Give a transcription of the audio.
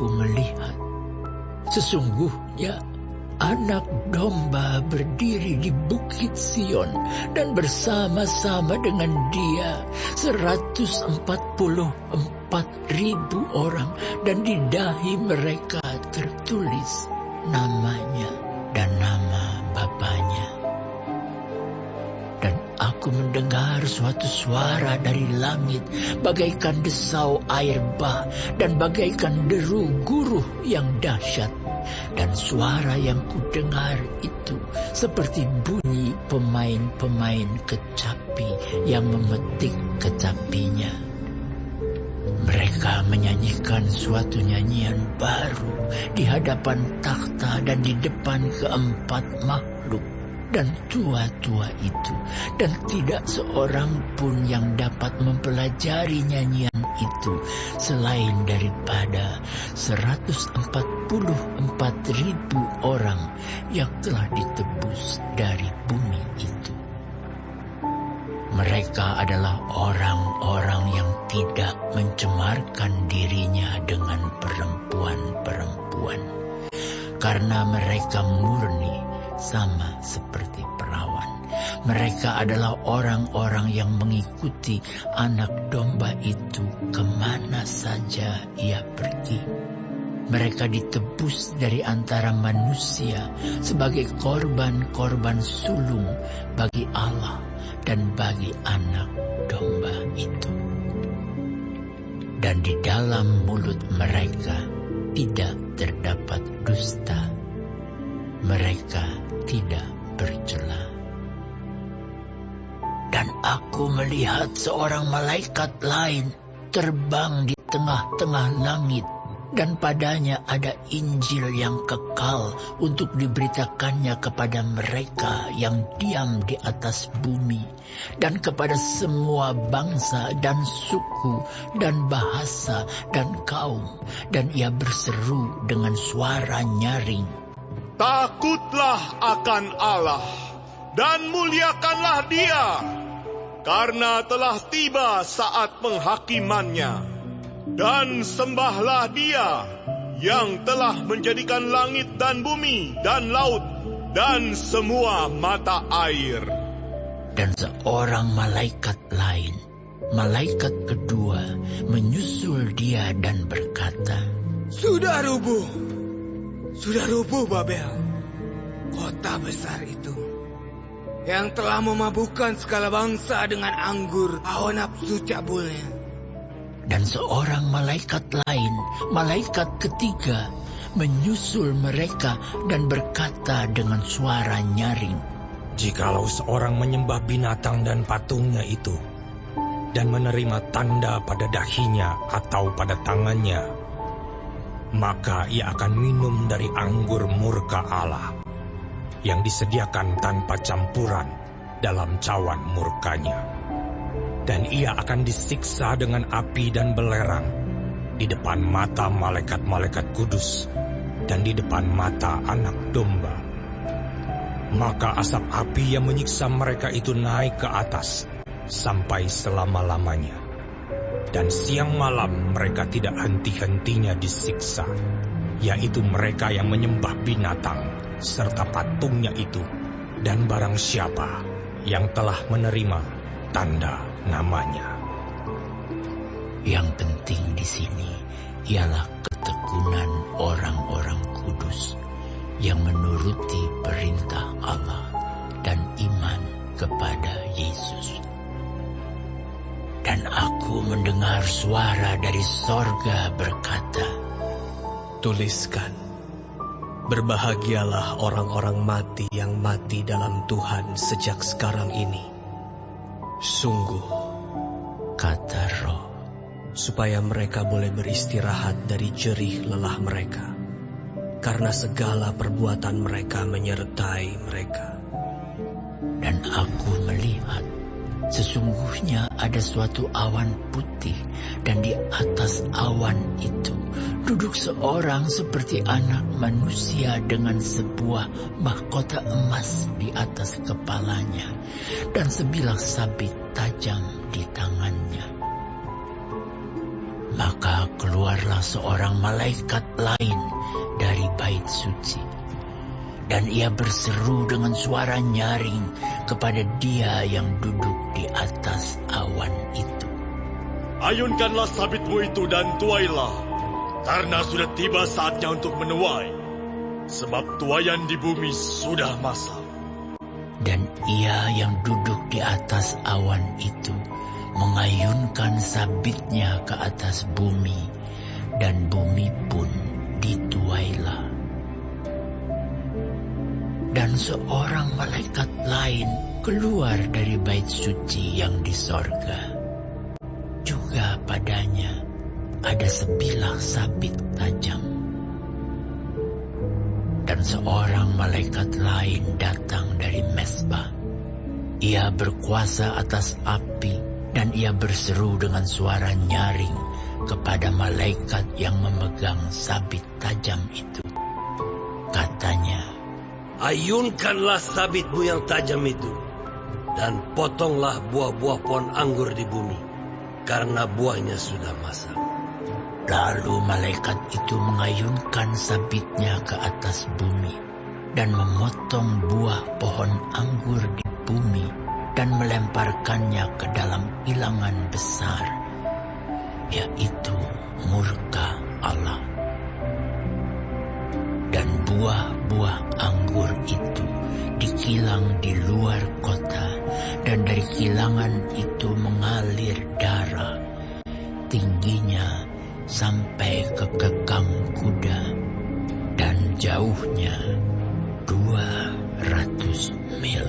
aku melihat, sesungguhnya Anak Domba berdiri di Bukit Sion, dan bersama-sama dengan Dia 144.000 orang, dan di dahi mereka tertulis namanya dan nama Bapanya. Dan aku mendengar suatu suara dari langit, bagaikan desau air bah, dan bagaikan deru guruh yang dahsyat. Dan suara yang kudengar itu seperti bunyi pemain-pemain kecapi yang memetik kecapinya. Mereka menyanyikan suatu nyanyian baru di hadapan takhta dan di depan keempat makhluk dan tua-tua itu, dan tidak seorang pun yang dapat mempelajari nyanyian itu selain daripada 144.000 orang yang telah ditebus dari bumi itu. Mereka adalah orang-orang yang tidak mencemarkan dirinya dengan perempuan-perempuan, karena mereka murni sama seperti perawan. Mereka adalah orang-orang yang mengikuti Anak Domba itu kemana saja ia pergi. Mereka ditebus dari antara manusia sebagai korban-korban sulung bagi Allah dan bagi Anak Domba itu. Dan di dalam mulut mereka tidak terdapat dusta. Mereka tidak bercela. Dan aku melihat seorang malaikat lain terbang di tengah-tengah langit, dan padanya ada Injil yang kekal untuk diberitakannya kepada mereka yang diam di atas bumi, dan kepada semua bangsa dan suku dan bahasa dan kaum. Dan ia berseru dengan suara nyaring, "Takutlah akan Allah dan muliakanlah Dia, karena telah tiba saat penghakimannya. Dan sembahlah Dia yang telah menjadikan langit dan bumi dan laut dan semua mata air." Dan seorang malaikat lain, malaikat kedua, menyusul Dia dan berkata, Sudah rubuh Babel, kota besar itu, yang telah memabukkan segala bangsa dengan anggur hawa nafsu cabulnya. Dan seorang malaikat lain, malaikat ketiga, menyusul mereka dan berkata dengan suara nyaring, "Jikalau seorang menyembah binatang dan patungnya itu, dan menerima tanda pada dahinya atau pada tangannya, maka ia akan minum dari anggur murka Allah, yang disediakan tanpa campuran dalam cawan murkanya. Dan ia akan disiksa dengan api dan belerang di depan mata malaikat-malaikat kudus dan di depan mata Anak Domba. Maka asap api yang menyiksa mereka itu naik ke atas sampai selama-lamanya. Dan siang malam mereka tidak henti-hentinya disiksa, yaitu mereka yang menyembah binatang serta patungnya itu, dan barang siapa yang telah menerima tanda namanya." Yang penting di sini ialah ketekunan orang-orang kudus yang menuruti perintah Allah dan iman kepada Yesus. Dan aku mendengar suara dari sorga berkata, "Tuliskan, berbahagialah orang-orang mati yang mati dalam Tuhan sejak sekarang ini. Sungguh," kata Roh, "supaya mereka boleh beristirahat dari jerih lelah mereka, karena segala perbuatan mereka menyertai mereka." Dan aku melihat, sesungguhnya ada suatu awan putih, dan di atas awan itu duduk seorang seperti Anak Manusia dengan sebuah mahkota emas di atas kepalanya, dan sebilah sabit tajam di tangannya. Maka keluar keluarlah seorang malaikat lain dari bait suci. Dan ia berseru dengan suara nyaring kepada dia yang duduk di atas awan itu. Ayunkanlah sabitmu itu dan tuailah, karena sudah tiba saatnya untuk menuai, sebab tuaian di bumi sudah masak. Dan ia yang duduk di atas awan itu mengayunkan sabitnya ke atas bumi, dan bumi pun dituailah. Dan seorang malaikat lain keluar dari bait suci yang di sorga. Juga padanya ada sebilah sabit tajam. Dan seorang malaikat lain datang dari Mesbah. Ia berkuasa atas api, dan ia berseru dengan suara nyaring kepada malaikat yang memegang sabit tajam itu. Katanya, ayunkanlah sabitmu yang tajam itu, dan potonglah buah-buah pohon anggur di bumi, karena buahnya sudah masak. Lalu malaikat itu mengayunkan sabitnya ke atas bumi, dan memotong buah pohon anggur di bumi, dan melemparkannya ke dalam ilangan besar, yaitu murka Allah. Dan buah-buah anggur itu dikilang di luar kota, dan dari kilangan itu mengalir darah, tingginya sampai ke kekang kuda, dan jauhnya 200 mil.